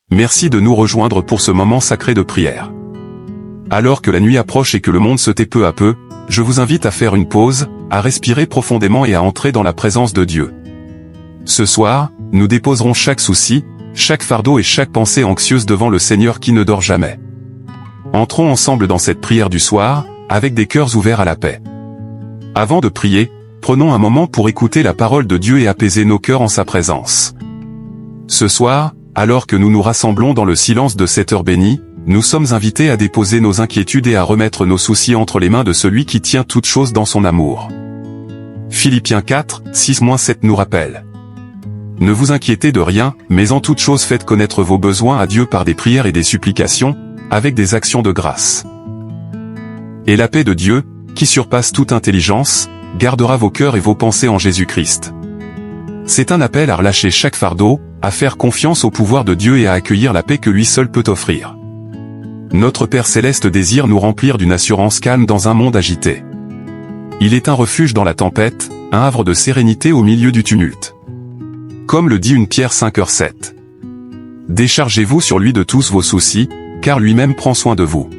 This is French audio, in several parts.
Merci de nous rejoindre pour ce moment sacré de prière. Alors que la nuit approche et que le monde se tait peu à peu, je vous invite à faire une pause, à respirer profondément et à entrer dans la présence de Dieu. Ce soir, nous déposerons chaque souci, chaque fardeau et chaque pensée anxieuse devant le Seigneur qui ne dort jamais. Entrons ensemble dans cette prière du soir, avec des cœurs ouverts à la paix. Avant de prier, prenons un moment pour écouter la parole de Dieu et apaiser nos cœurs en sa présence. Ce soir, alors que nous nous rassemblons dans le silence de cette heure bénie, nous sommes invités à déposer nos inquiétudes et à remettre nos soucis entre les mains de celui qui tient toutes choses dans son amour. Philippiens 4, 6-7 nous rappelle. Ne vous inquiétez de rien, mais en toute chose faites connaître vos besoins à Dieu par des prières et des supplications, avec des actions de grâce. Et la paix de Dieu, qui surpasse toute intelligence, gardera vos cœurs et vos pensées en Jésus-Christ. C'est un appel à relâcher chaque fardeau, à faire confiance au pouvoir de Dieu et à accueillir la paix que lui seul peut offrir. Notre Père Céleste désire nous remplir d'une assurance calme dans un monde agité. Il est un refuge dans la tempête, un havre de sérénité au milieu du tumulte. Comme le dit 1 Pierre 5:7. Déchargez-vous sur lui de tous vos soucis, car lui-même prend soin de vous.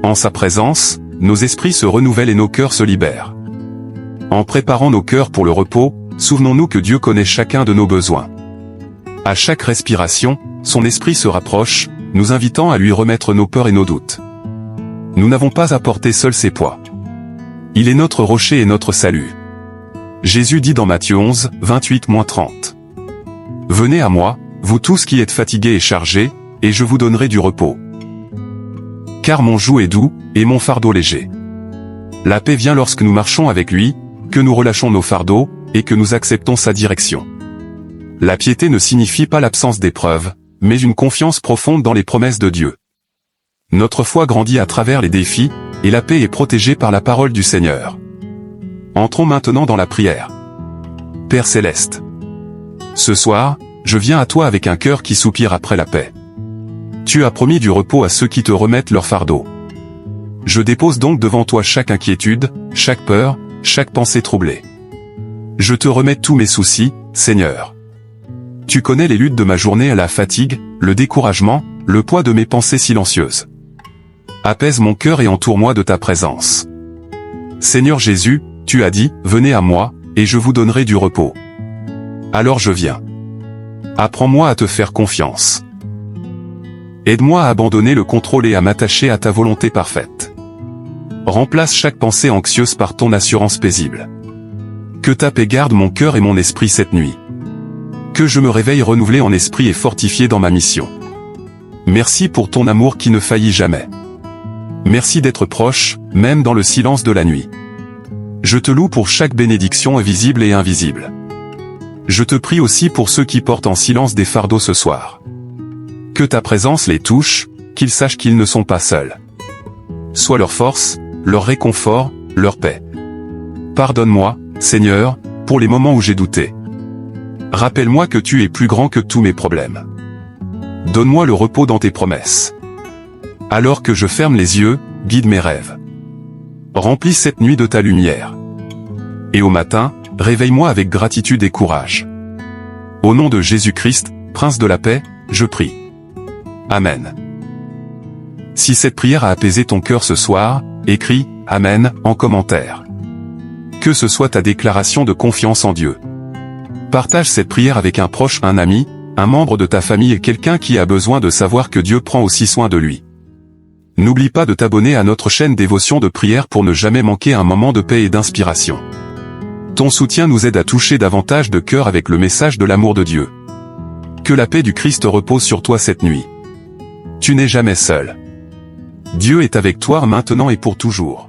En sa présence, nos esprits se renouvellent et nos cœurs se libèrent. En préparant nos cœurs pour le repos, souvenons-nous que Dieu connaît chacun de nos besoins. À chaque respiration, son esprit se rapproche, nous invitant à lui remettre nos peurs et nos doutes. Nous n'avons pas à porter seuls ses poids. Il est notre rocher et notre salut. Jésus dit dans Matthieu 11, 28-30. Venez à moi, vous tous qui êtes fatigués et chargés, et je vous donnerai du repos. Car mon joug est doux, et mon fardeau léger. La paix vient lorsque nous marchons avec lui, que nous relâchons nos fardeaux, et que nous acceptons sa direction. La piété ne signifie pas l'absence d'épreuves, mais une confiance profonde dans les promesses de Dieu. Notre foi grandit à travers les défis, et la paix est protégée par la parole du Seigneur. Entrons maintenant dans la prière. Père Céleste. Ce soir, je viens à toi avec un cœur qui soupire après la paix. Tu as promis du repos à ceux qui te remettent leur fardeau. Je dépose donc devant toi chaque inquiétude, chaque peur, chaque pensée troublée. Je te remets tous mes soucis, Seigneur. Tu connais les luttes de ma journée à la fatigue, le découragement, le poids de mes pensées silencieuses. Apaise mon cœur et entoure-moi de ta présence. Seigneur Jésus, tu as dit, venez à moi, et je vous donnerai du repos. Alors je viens. Apprends-moi à te faire confiance. Aide-moi à abandonner le contrôle et à m'attacher à ta volonté parfaite. Remplace chaque pensée anxieuse par ton assurance paisible. Que ta paix garde mon cœur et mon esprit cette nuit. Que je me réveille renouvelé en esprit et fortifié dans ma mission. Merci pour ton amour qui ne faillit jamais. Merci d'être proche, même dans le silence de la nuit. Je te loue pour chaque bénédiction visible et invisible. Je te prie aussi pour ceux qui portent en silence des fardeaux ce soir. Que ta présence les touche, qu'ils sachent qu'ils ne sont pas seuls. Sois leur force, leur réconfort, leur paix. Pardonne-moi, Seigneur, pour les moments où j'ai douté. Rappelle-moi que tu es plus grand que tous mes problèmes. Donne-moi le repos dans tes promesses. Alors que je ferme les yeux, guide mes rêves. Remplis cette nuit de ta lumière. Et au matin, réveille-moi avec gratitude et courage. Au nom de Jésus-Christ, Prince de la paix, je prie. Amen. Si cette prière a apaisé ton cœur ce soir, écris « Amen » en commentaire. Que ce soit ta déclaration de confiance en Dieu. Partage cette prière avec un proche, un ami, un membre de ta famille et quelqu'un qui a besoin de savoir que Dieu prend aussi soin de lui. N'oublie pas de t'abonner à notre chaîne Dévotion de prière pour ne jamais manquer un moment de paix et d'inspiration. Ton soutien nous aide à toucher davantage de cœurs avec le message de l'amour de Dieu. Que la paix du Christ repose sur toi cette nuit. Tu n'es jamais seul. Dieu est avec toi maintenant et pour toujours.